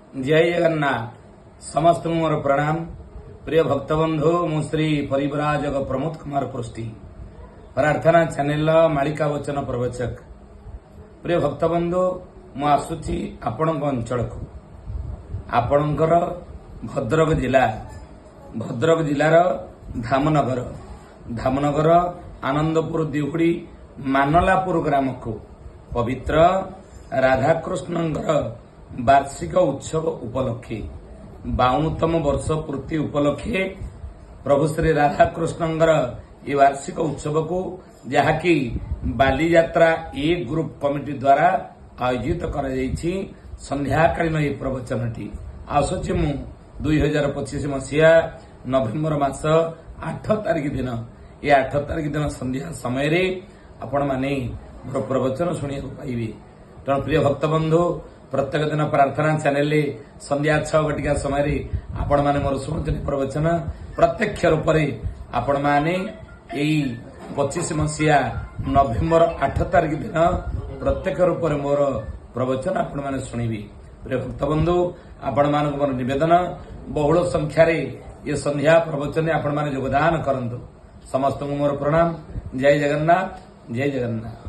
जय जगन्नाथ समस्त मोर प्रणाम। प्रिय भक्तबंधु मु श्री परिव्राजक प्रमोद कुमार पृष्टि प्रार्थना चैनल मालिका वचन प्रवचक। प्रिय भक्तबंधु मु आसुची आपण अंचल को आपणकर भद्रक जिलार धामनगर आनंदपुर दिहुड़ी मानलापुर ग्राम को पवित्र राधाकृष्णंकर वार्षिक उत्सव उपलक्षे 52तम वर्ष पूर्ति उपलक्षे प्रभु श्री राधाकृष्णंकर ये वार्षिक उत्सव को जहाँकि बालीयात्रा ए ग्रुप कमिटी द्वारा आयोजित कर संध्याकालीन ये प्रवचनटी आसुची मु 2025 मसीहा नवेम्बर मास 8 तारिख दिन ये 8 तारिख दिन संध्या समय रे आपण माने मोर प्रवचन शुणा पाइबे। तेणु प्रिय भक्तबंधु प्रत्येक दिन प्रार्थना चैनल संध्या 6 घटिका समय आपण माने मोर शुणुते प्रवचन प्रत्यक्ष रूप से आपण माने 25 मसीहा नवेम्बर 8 तारिख दिन प्रत्यक्ष रूप से मोर प्रवचन आपण माने शुणिबे। प्रिय भक्तबंधु आपण मान मोर निवेदन बहुल संख्यार ये संध्या प्रवचन आपण माने योगदान करंतु। समस्त मोर प्रणाम। जय जगन्नाथ जय जगन्नाथ।